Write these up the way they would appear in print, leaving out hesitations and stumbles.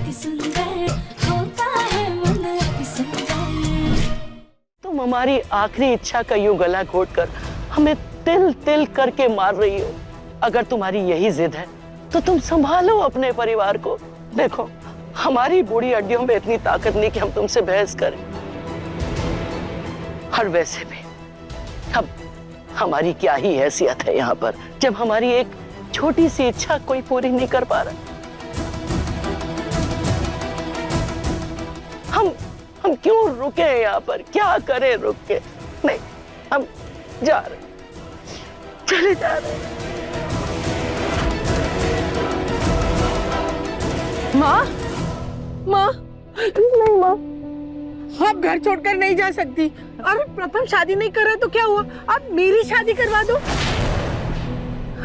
अति सुंदर होता है मन अति सुंदर। तुम हमारी आखिरी इच्छा का यूं गला घोट कर हमें तिल तिल करके मार रही हो। अगर तुम्हारी यही जिद है तो तुम संभालो अपने परिवार को। देखो, हमारी बूढ़ी हड्डियों में इतनी ताकत नहीं कि हम तुमसे बहस करें। और वैसे भी अब हमारी क्या ही हैसियत है यहाँ पर, जब हमारी एक छोटी सी इच्छा कोई पूरी नहीं कर पा रहा। हम क्यों रुके हैं यहाँ पर? क्या करें रुक के? नहीं, हम जा रहे, चले जा रहे। माँ, माँ, नहीं माँ, आप घर छोड़कर नहीं जा सकती। और प्रथम शादी नहीं कर रहा तो क्या हुआ, आप मेरी शादी करवा दो।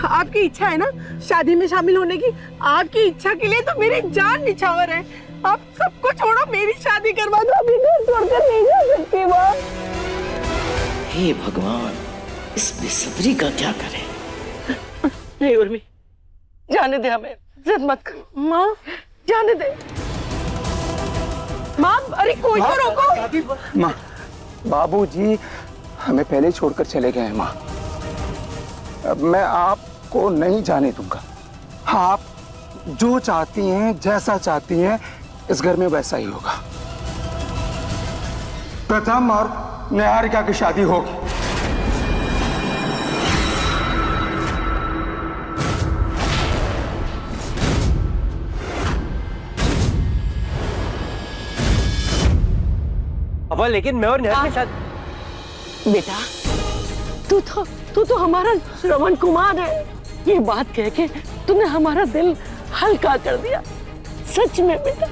आपकी इच्छा है ना शादी में शामिल होने की, आपकी इच्छा के लिए तो मेरी जान निछावर है। आप सबको छोड़ो, मेरी शादी करवा दो। अभी घर छोड़कर नहीं जा सकती माँ। हे भगवान, इस बेसब्री का क्या करें? नहीं उर्मी, जाने दे हमें, जिद मत कर। माँ, जाने दे। माँ, अरे कोई तो रोको। माँ, बाबूजी हमें पहले छोड़कर चले गए हैं माँ। अब मैं आपको नहीं जाने दूंगा। आप जो चाहती हैं, जैसा चाहती हैं, इस घर में वैसा ही होगा। प्रथम और निहारिका की शादी होगी। पापा, लेकिन मैं और निहार के साथ। बेटा, तू तो हमारा श्रवण कुमार है। ये बात कह के तूने हमारा दिल हल्का कर दिया, सच में बेटा।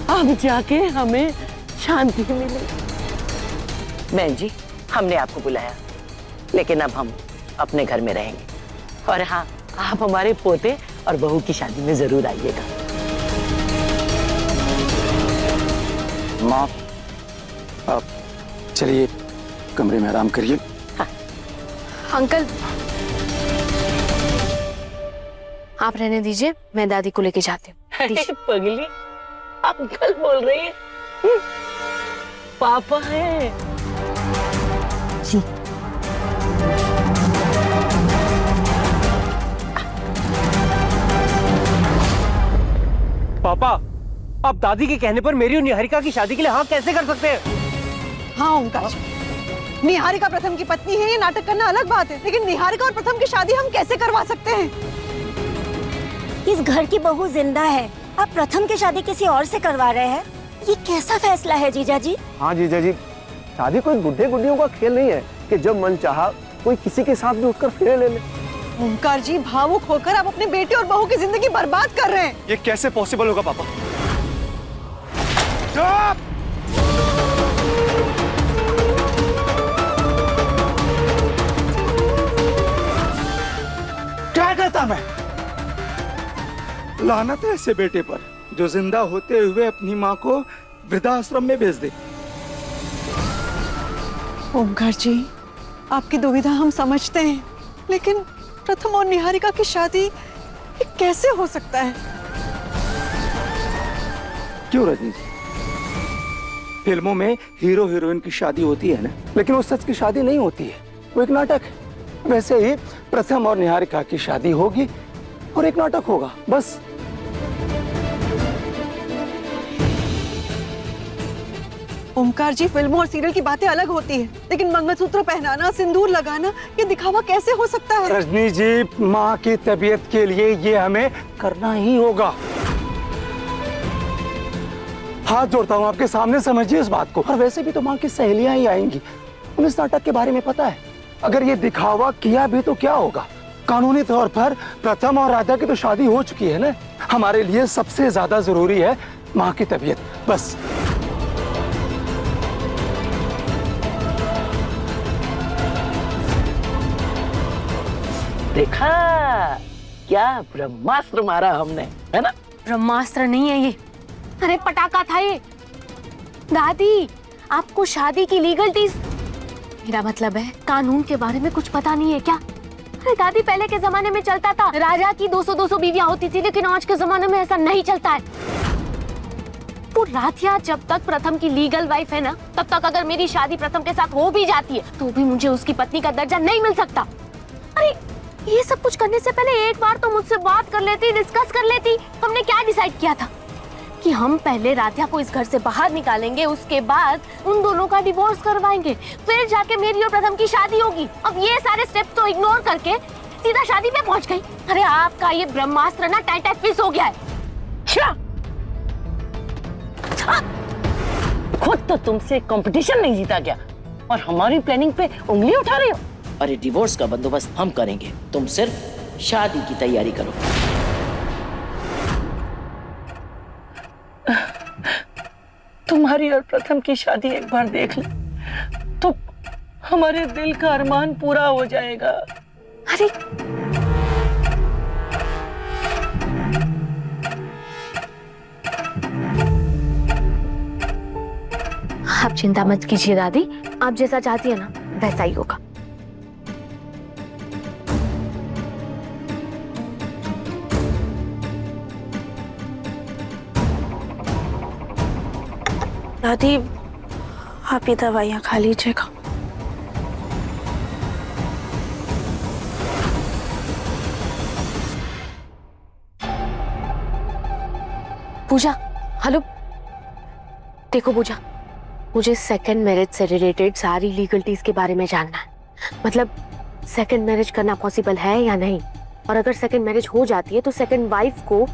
अब जाके हमें शांति मिली। बहन जी, हमने आपको बुलाया, लेकिन अब हम अपने घर में रहेंगे। और हाँ, आप हमारे पोते और बहू की शादी में जरूर आइएगा। माँ, आप चलिए कमरे में आराम करिए। अंकल, आप रहने दीजिए, मैं दादी को लेके जाती हूँ। अरे पगली, अंकल बोल रही है। पापा है जी। पापा, आप दादी के कहने पर मेरी और निहारिका की शादी के लिए हाँ कैसे कर सकते हैं? हाँ ओंकार, निहारिका प्रथम की पत्नी है, ये नाटक करना अलग बात है, लेकिन निहारिका और प्रथम की शादी हम कैसे करवा सकते हैं? इस घर की बहू जिंदा है, आप प्रथम की शादी किसी और से करवा रहे हैं? ये कैसा फैसला है जीजा जी? हाँ जीजा जी, शादी कोई बुढ़े गुड्डियों का खेल नहीं है कि जब मन चाहा कोई किसी के साथ भी उठकर फेरे ले ले। ओंकार जी, भावुक होकर आप अपने बेटे और बहू की जिंदगी बर्बाद कर रहे हैं। ये कैसे पॉसिबल होगा पापा? चुप! क्या कहता मैं? लानत है ऐसे बेटे पर जो जिंदा होते हुए अपनी माँ को वृद्धाश्रम में भेज दे। ओंकार जी, आपकी दुविधा हम समझते हैं, लेकिन प्रथम और निहारिका की शादी ये कैसे हो सकता है? क्यों रजनी जी? फिल्मों में हीरो हीरोइन की शादी होती है ना, लेकिन वो सच की शादी नहीं होती है, वो एक नाटक है। वैसे ही प्रथम और निहारिका की शादी होगी और एक नाटक होगा, बस। ओंकार जी, फिल्मों और सीरियल की बातें अलग होती हैं, लेकिन मंगलसूत्र पहनाना, सिंदूर लगाना, ये दिखावा कैसे हो सकता है? रजनी जी, माँ की तबीयत के लिए ये हमें करना ही होगा। हाथ जोड़ता हूँ आपके सामने, समझिए इस बात को। और वैसे भी तो माँ की सहेलियां ही आएंगी, उन्हें इस नाटक के बारे में पता है। अगर ये दिखावा किया भी तो क्या होगा? कानूनी तौर पर प्रथम और राधा की तो शादी हो चुकी है ना। हमारे लिए सबसे ज्यादा जरूरी है माँ की तबीयत, बस। देखा क्या ब्रह्मास्त्र मारा हमने, है ना? ब्रह्मास्त्र नहीं है ये, अरे पटाखा था ये। दादी, आपको शादी की लीगलिटीज, मेरा मतलब है कानून के बारे में कुछ पता नहीं है क्या? अरे दादी, पहले के जमाने में चलता था, राजा की 200-200 बीवियां होती थी, लेकिन आज के जमाने में ऐसा नहीं चलता है। वो राधिया जब तक प्रथम की लीगल वाइफ है ना, तब तक अगर मेरी शादी प्रथम के साथ हो भी जाती है तो भी मुझे उसकी पत्नी का दर्जा नहीं मिल सकता। अरे ये सब कुछ करने से पहले एक बार तो मुझसे बात कर लेती, डिस्कस कर लेती। हमने क्या डिसाइड किया था कि हम पहले राधिया को इस घर से बाहर निकालेंगे, उसके बाद उन दोनों का डिवोर्स करवाएंगे, फिर जाके मेरी और प्रथम की शादी होगी। अब ये सारे स्टेप्स तो इग्नोर करके सीधा शादी पे पहुंच गई। अरे आपका ये ब्रह्मास्त्र ना टाइट फिक्स हो गया है। खुद तो तुमसे कंपटीशन नहीं जीता गया और हमारी प्लानिंग पे उंगली उठा रहे हो। अरे डिवोर्स का बंदोबस्त हम करेंगे, तुम सिर्फ शादी की तैयारी करो। तुम्हारी और प्रथम की शादी एक बार देख ले तो हमारे दिल का अरमान पूरा हो जाएगा। अरे आप चिंता मत कीजिए दादी, आप जैसा चाहती है ना वैसा ही होगा। दादी, आप ये दवाइयाँ खा लीजिएगा। पूजा, हेलो। देखो पूजा, मुझे सेकंड मैरिज से रिलेटेड सारी लीगलिटीज के बारे में जानना है। मतलब सेकंड मैरिज करना पॉसिबल है या नहीं, और अगर सेकंड मैरिज हो जाती है तो सेकंड वाइफ को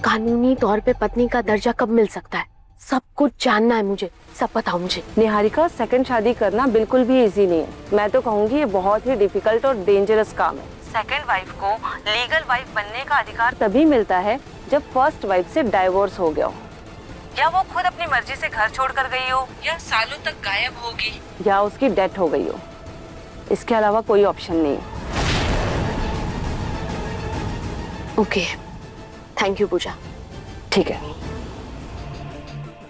कानूनी तौर पे पत्नी का दर्जा कब मिल सकता है, सब कुछ जानना है मुझे, सब बताओ मुझे। निहारिका, सेकंड शादी करना बिल्कुल भी इजी नहीं है। मैं तो कहूँगी ये बहुत ही डिफिकल्ट और डेंजरस काम है। सेकंड वाइफ को लीगल वाइफ बनने का अधिकार तभी मिलता है जब फर्स्ट वाइफ से डाइवोर्स हो गया हो, या वो खुद अपनी मर्जी से घर छोड़कर गई हो, या सालों तक गायब होगी, या उसकी डेथ हो गई हो। इसके अलावा कोई ऑप्शन नहीं है। ओके, थैंक यू पूजा। ठीक है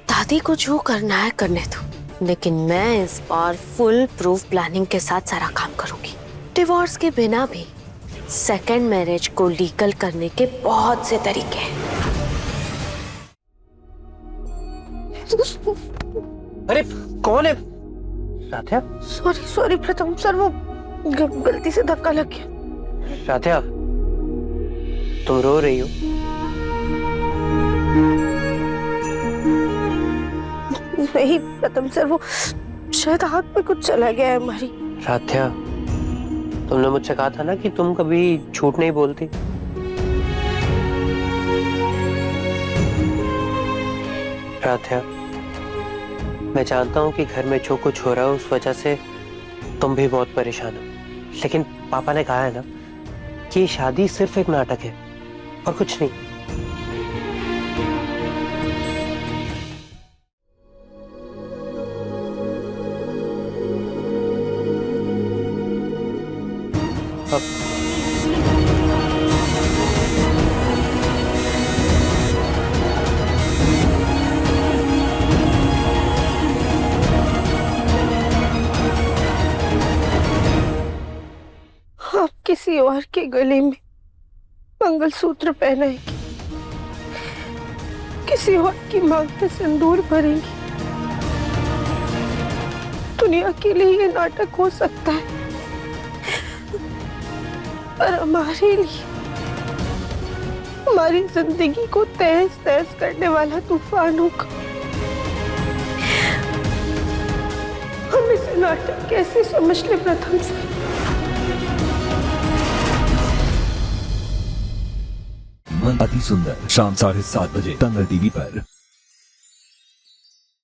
दादी को जो करना है करने दो, लेकिन मैं इस बार फुल प्रूफ प्लानिंग के साथ सारा काम करूंगी। डिवोर्स के बिना भी सेकंड मैरिज को लीगल करने के बहुत से तरीके हैं। अरे कौन है? राधिया? सॉरी प्रथम सर, वो गलती से धक्का लग गया। राधिया, तुम रो रही हो? नहीं प्रथम सर, वो शायद हाथ में कुछ चला गया है हमारी। राधिया, तुमने मुझसे कहा था ना कि तुम कभी झूठ नहीं बोलती। राधिया, मैं जानता हूँ कि घर में जो कुछ हो रहा है उस वजह से तुम भी बहुत परेशान हो, लेकिन पापा ने कहा है ना कि ये शादी सिर्फ एक नाटक है और कुछ नहीं। आप किसी और के गले में मंगलसूत्र पहनाएंगी, किसी और की मांग में सिंदूर भरेंगी। दुनिया के लिए ये नाटक हो सकता है, पर हमारे लिए, हमारी जिंदगी को तहस तहस करने वाला तूफान होगा। हम इसे नाटक कैसे समझ ले प्रथम से? अति सुंदर शाम 7:30 बजे तंगल टीवी पर।